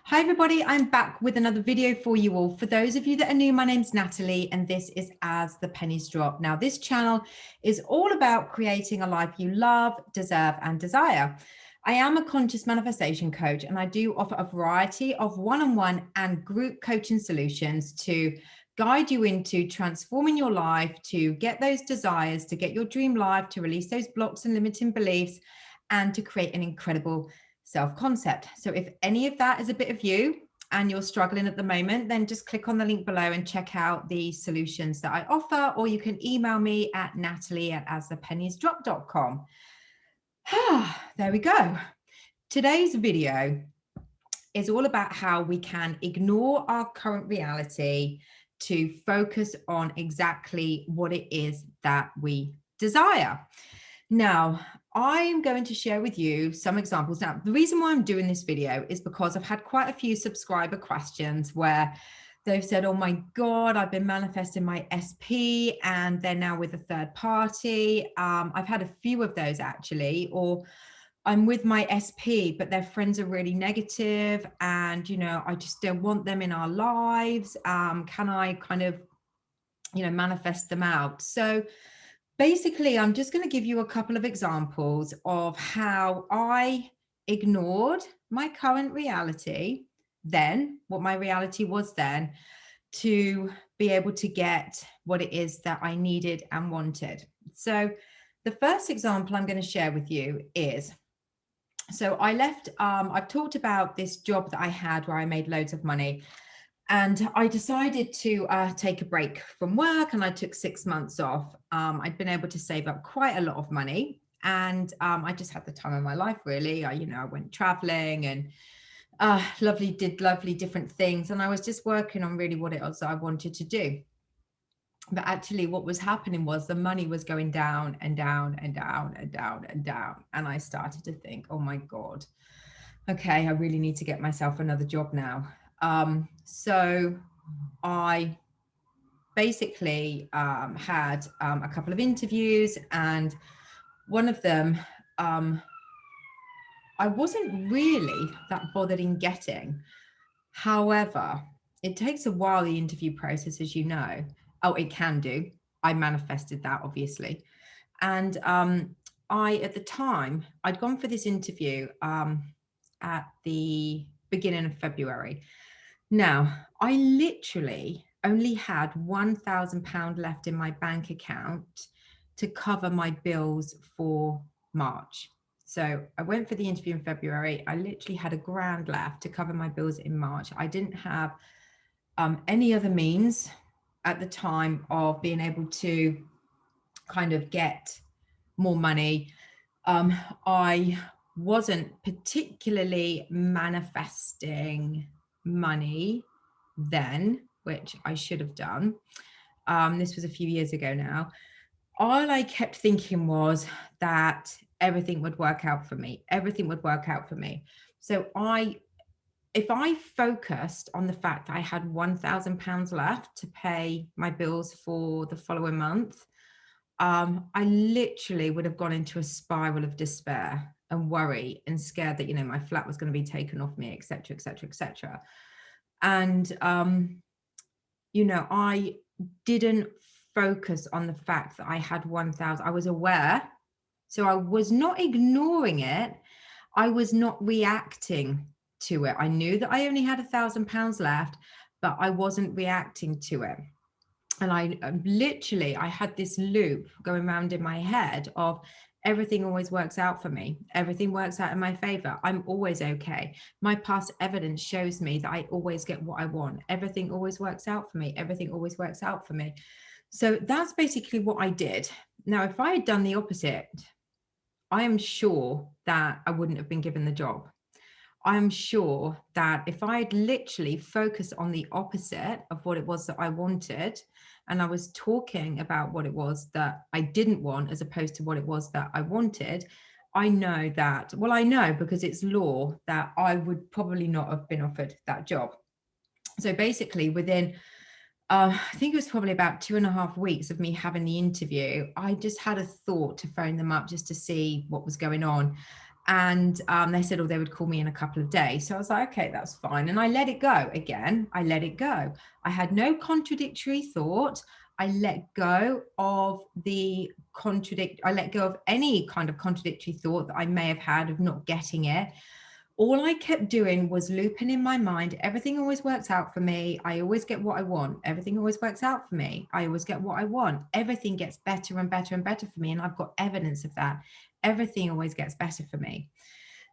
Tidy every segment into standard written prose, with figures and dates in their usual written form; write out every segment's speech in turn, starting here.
Hi everybody, I'm back with another video for you all. For those of you that are new, my name's Natalie and this is As the Pennies Drop. Now this channel is all about creating a life you love, deserve and desire. I am a conscious manifestation coach and I do offer a variety of one-on-one and group coaching solutions to guide you into transforming your life, to get those desires, to get your dream life, to release those blocks and limiting beliefs, and to create an incredible self-concept. So if any of that is a bit of you and you're struggling at the moment, then just click on the link below and check out the solutions that I offer, or you can email me at natalie@asthepenniesdrop.com. There we go. Today's video is all about how we can ignore our current reality to focus on exactly what it is that we desire. Now, I'm going to share with you some examples. Now, the reason why I'm doing this video is because I've had quite a few subscriber questions where they've said, oh my God, I've been manifesting my SP and they're now with a third party. I've had a few of those actually, or I'm with my SP, but their friends are really negative and, you know, I just don't want them in our lives. Can I kind of, you know, manifest them out? So basically, I'm just going to give you a couple of examples of how I ignored my current reality then, what my reality was then, to be able to get what it is that I needed and wanted. So the first example I'm going to share with you is, so I left, I've talked about this job that I had where I made loads of money. And I decided to take a break from work and I took 6 months off. I'd been able to save up quite a lot of money and I just had the time of my life, really. I went traveling and did lovely different things. And I was just working on really what it was I wanted to do. But actually what was happening was the money was going down and down and down and down and down. And I started to think, oh my God, okay, I really need to get myself another job now. So I basically had a couple of interviews and one of them I wasn't really that bothered in getting. However, it takes a while, the interview process, as you know. Oh, it can do. I manifested that, obviously. And at the time, I'd gone for this interview at the beginning of February. Now, I literally only had £1,000 left in my bank account to cover my bills for March. So I went for the interview in February. I literally had £1,000 left to cover my bills in March. I didn't have any other means at the time of being able to kind of get more money. I wasn't particularly manifesting money then, which I should have done. This was a few years ago now. All I kept thinking was that everything would work out for me. Everything would work out for me. So if I focused on the fact that I had £1,000 left to pay my bills for the following month, I literally would have gone into a spiral of despair and worry and scared that, you know, my flat was going to be taken off me, et cetera, et cetera, et cetera. And, you know, I didn't focus on the fact that I had 1,000. I was aware. So I was not ignoring it. I was not reacting to it. I knew that I only had £1,000 left, but I wasn't reacting to it. And I had this loop going around in my head of everything always works out for me. Everything works out in my favor. I'm always okay. My past evidence shows me that I always get what I want. Everything always works out for me. Everything always works out for me. So that's basically what I did. Now, if I had done the opposite, I am sure that I wouldn't have been given the job. I'm sure that if I had literally focused on the opposite of what it was that I wanted, and I was talking about what it was that I didn't want, as opposed to what it was that I wanted, I know that, well, I know because it's law that I would probably not have been offered that job. So basically within, I think it was probably about 2.5 weeks of me having the interview, I just had a thought to phone them up just to see what was going on. And they said, oh, they would call me in a couple of days. So I was like, okay, that's fine. And I let it go again. I let it go. I had no contradictory thought. I let go of I let go of any kind of contradictory thought that I may have had of not getting it. All I kept doing was looping in my mind. Everything always works out for me. I always get what I want. Everything always works out for me. I always get what I want. Everything gets better and better and better for me. And I've got evidence of that. Everything always gets better for me.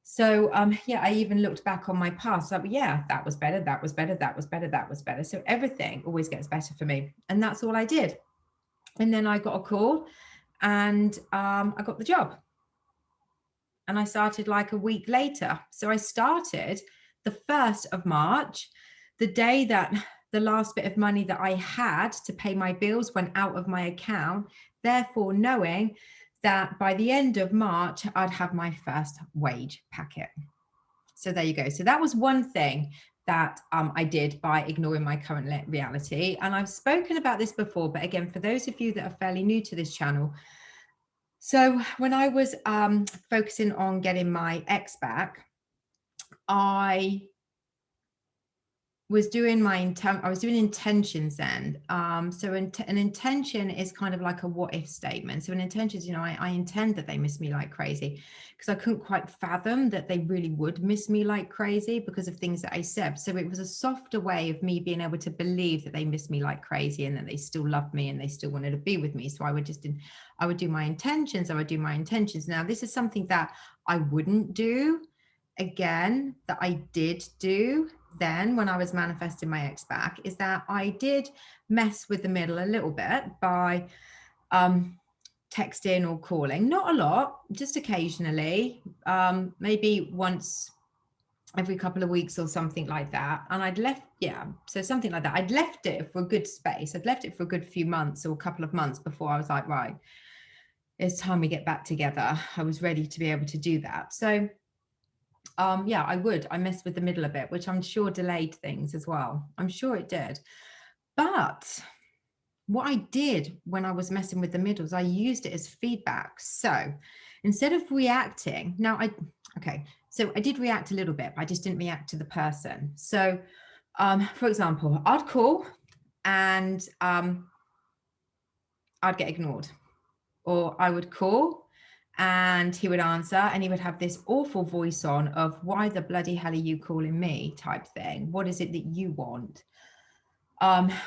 So yeah, I even looked back on my past. Like, yeah, that was better. That was better. That was better. That was better. So everything always gets better for me. And that's all I did. And then I got a call and I got the job. And I started like a week later. So I started the 1st of March, the day that the last bit of money that I had to pay my bills went out of my account, therefore knowing that by the end of March, I'd have my first wage packet. So there you go. So that was one thing that I did by ignoring my current reality. And I've spoken about this before, but again, for those of you that are fairly new to this channel, so when I was focusing on getting my ex back, I was doing intentions then. So an intention is kind of like a what if statement. So an intention is, I intend that they miss me like crazy, because I couldn't quite fathom that they really would miss me like crazy because of things that I said. So it was a softer way of me being able to believe that they miss me like crazy and that they still love me and they still wanted to be with me. So I would do my intentions. Now, this is something that I wouldn't do again, that I did do then when I was manifesting my ex back, is that I did mess with the middle a little bit by texting or calling. Not a lot, just occasionally, maybe once every couple of weeks or something like that. And so something like that. I'd left it for a good space. I'd left it for a good few months or a couple of months before I was like, right, it's time we get back together. I was ready to be able to do that. So yeah, I messed with the middle a bit, which I'm sure delayed things as well. I'm sure it did. But what I did when I was messing with the middles, I used it as feedback. So instead of reacting, so I did react a little bit, but I just didn't react to the person. So for example, I'd call and I'd get ignored, or I would call and he would answer and he would have this awful voice on of, why the bloody hell are you calling me type thing? What is it that you want?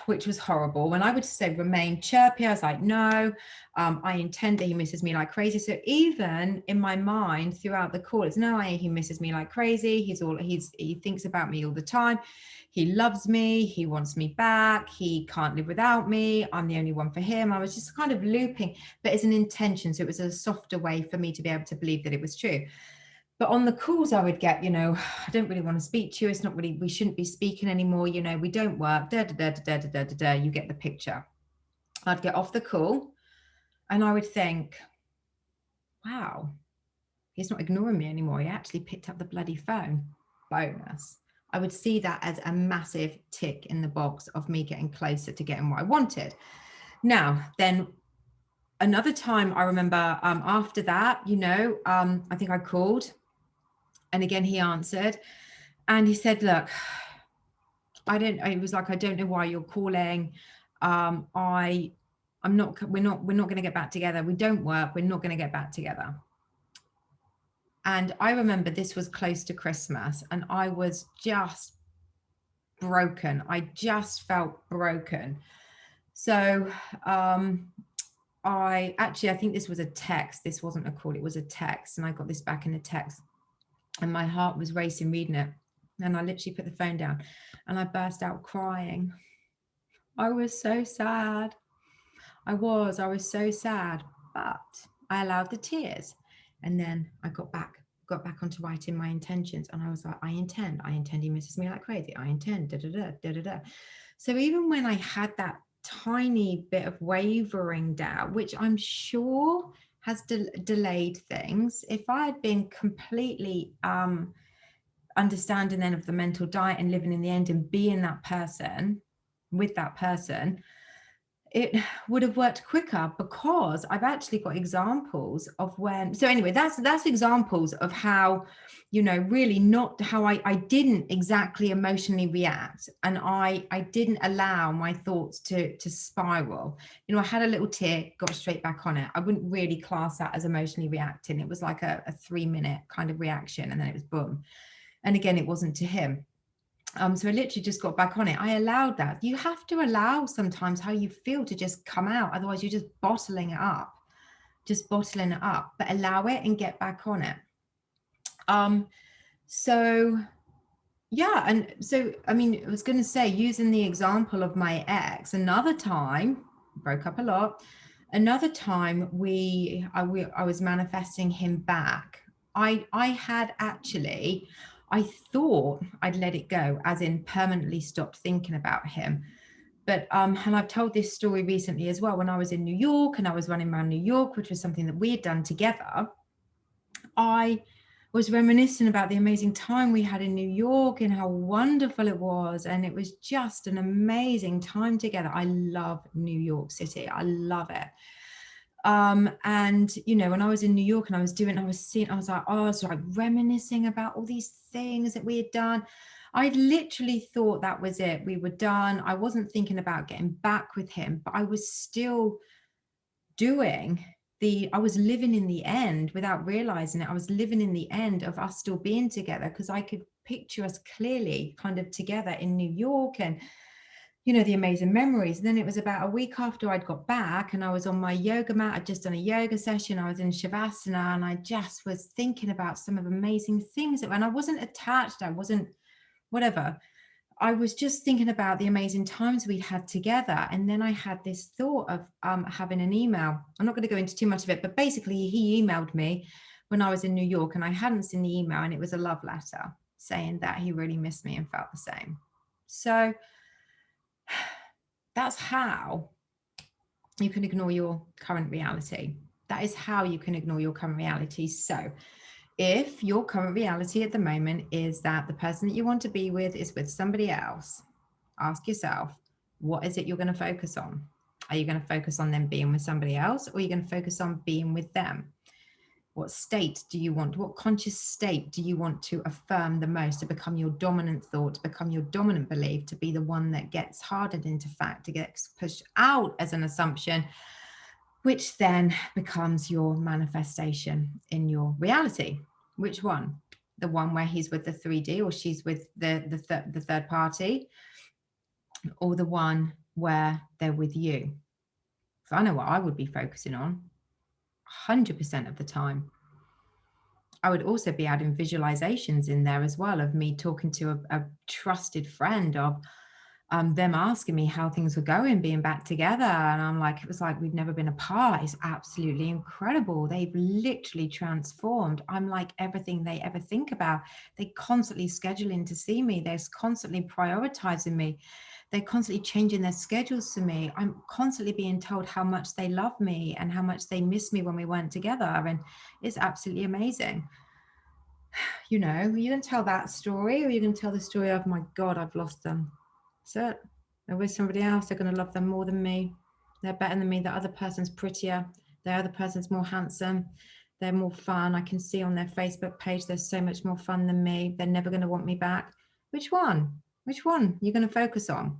Which was horrible. When I would say remain chirpy, I was like, no, I intend that he misses me like crazy. So even in my mind throughout the call, it's no, he misses me like crazy. He thinks about me all the time. He loves me. He wants me back. He can't live without me. I'm the only one for him. I was just kind of looping, but it's an intention. So it was a softer way for me to be able to believe that it was true. But on the calls I would get, I don't really want to speak to you. It's not really, we shouldn't be speaking anymore. We don't work, you get the picture. I'd get off the call and I would think, wow, he's not ignoring me anymore. He actually picked up the bloody phone. Bonus. I would see that as a massive tick in the box of me getting closer to getting what I wanted. Now, then another time I remember after that, I think I called. And again, he answered and he said, look, it was like, I don't know why you're calling. We're not going to get back together. We don't work. We're not going to get back together. And I remember this was close to Christmas and I was just broken. I just felt broken. So I think this was a text. This wasn't a call. It was a text. And I got this back in a text and my heart was racing reading it. And I literally put the phone down and I burst out crying. I was so sad. I was so sad, but I allowed the tears. And then I got back onto writing my intentions. And I was like, I intend he misses me like crazy. I intend, So even when I had that tiny bit of wavering doubt, which I'm sure has delayed things, if I had been completely understanding then of the mental diet and living in the end and being that person with that person, it would have worked quicker, because I've actually got examples of when. So anyway, that's examples of how, really not how I didn't exactly emotionally react, and I didn't allow my thoughts to spiral. I had a little tear, got straight back on it. I wouldn't really class that as emotionally reacting. It was like a 3-minute kind of reaction, and then it was boom. And again, it wasn't to him. So I literally just got back on it. I allowed that. You have to allow sometimes how you feel to just come out. Otherwise, you're just bottling it up, but allow it and get back on it. So yeah. And so, I mean, I was going to say, using the example of my ex, another time, broke up a lot. Another time I was manifesting him back. I thought I'd let it go, as in permanently stopped thinking about him. But and I've told this story recently as well, when I was in New York and I was running around New York, which was something that we had done together. I was reminiscing about the amazing time we had in New York and how wonderful it was. And it was just an amazing time together. I love New York City. I love it. And when I was in New York and I was like reminiscing about all these things that we had done. I literally thought that was it. We were done. I wasn't thinking about getting back with him, but I was still I was living in the end without realizing it. I was living in the end of us still being together, because I could picture us clearly kind of together in New York, and the amazing memories. And then it was about a week after I'd got back and I was on my yoga mat. I'd just done a yoga session. I was in Shavasana, and I just was thinking about some of amazing things. And I wasn't attached. I wasn't whatever. I was just thinking about the amazing times we'd had together. And then I had this thought of having an email. I'm not going to go into too much of it, but basically he emailed me when I was in New York, and I hadn't seen the email, and it was a love letter saying that he really missed me and felt the same. So that's how you can ignore your current reality. That is how you can ignore your current reality. So if your current reality at the moment is that the person that you want to be with is with somebody else, ask yourself, what is it you're going to focus on? Are you going to focus on them being with somebody else, or are you going to focus on being with them? What state do you want? What conscious state do you want to affirm the most, to become your dominant thought, to become your dominant belief, to be the one that gets hardened into fact, to get pushed out as an assumption, which then becomes your manifestation in your reality? Which one? The one where he's with the 3D, or she's with the third party, or the one where they're with you? So I know what I would be focusing on 100% of the time. I would also be adding visualizations in there as well, of me talking to a trusted friend, of them asking me how things were going, being back together. And I'm like, it was like we've never been apart. It's absolutely incredible. They've literally transformed. I'm like everything they ever think about. They constantly scheduling to see me. They're constantly prioritizing me. They're constantly changing their schedules to me. I'm constantly being told how much they love me and how much they miss me when we weren't together. And it's absolutely amazing. You can tell that story, or you can tell the story of, my God, I've lost them. So they're with somebody else. They're going to love them more than me. They're better than me. The other person's prettier. The other person's more handsome. They're more fun. I can see on their Facebook page they're so much more fun than me. They're never going to want me back. Which one? Which one you're going to focus on?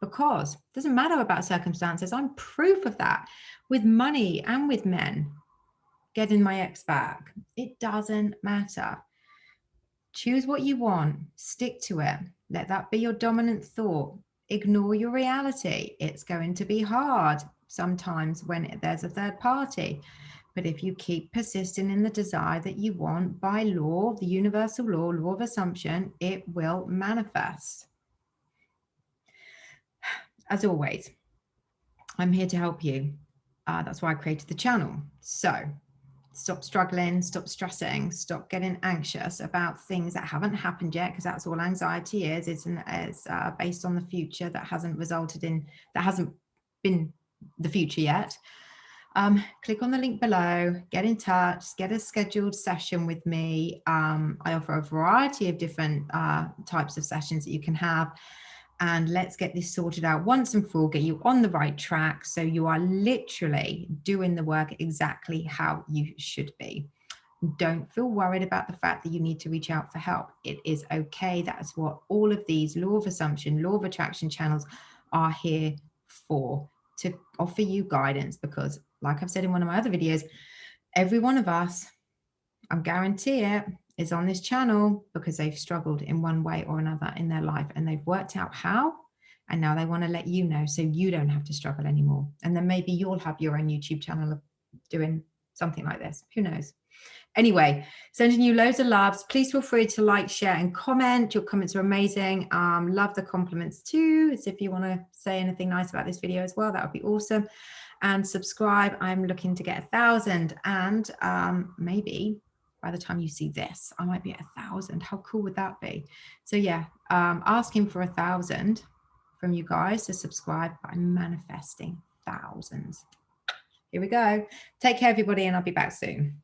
Because it doesn't matter about circumstances. I'm proof of that with money and with men. Getting my ex back. It doesn't matter. Choose what you want. Stick to it. Let that be your dominant thought. Ignore your reality. It's going to be hard sometimes when there's a third party. But if you keep persisting in the desire that you want, by law, the universal law of assumption, it will manifest. As always, I'm here to help you. That's why I created the channel. So stop struggling, stop stressing, stop getting anxious about things that haven't happened yet, because that's all anxiety is. It's based on the future that hasn't been the future yet. Click on the link below, get in touch, get a scheduled session with me. I offer a variety of different types of sessions that you can have. and let's get this sorted out once and for all, get you on the right track so you are literally doing the work exactly how you should be. Don't feel worried about the fact that you need to reach out for help. It is okay. That's what all of these law of assumption, law of attraction channels are here for, to offer you guidance, because like I've said in one of my other videos, every one of us, I guarantee it, is on this channel because they've struggled in one way or another in their life, and they've worked out how, and now they want to let you know so you don't have to struggle anymore. And then maybe you'll have your own YouTube channel of doing something like this. Who knows? Anyway, sending you loads of loves. Please feel free to like, share, and comment. Your comments are amazing. Love the compliments too. As if you want to say anything nice about this video as well, that would be awesome. And subscribe. I'm looking to get 1,000, and maybe by the time you see this, I might be at 1,000. How cool would that be? So yeah, asking for 1,000 from you guys to subscribe by manifesting thousands. Here we go. Take care, everybody, and I'll be back soon.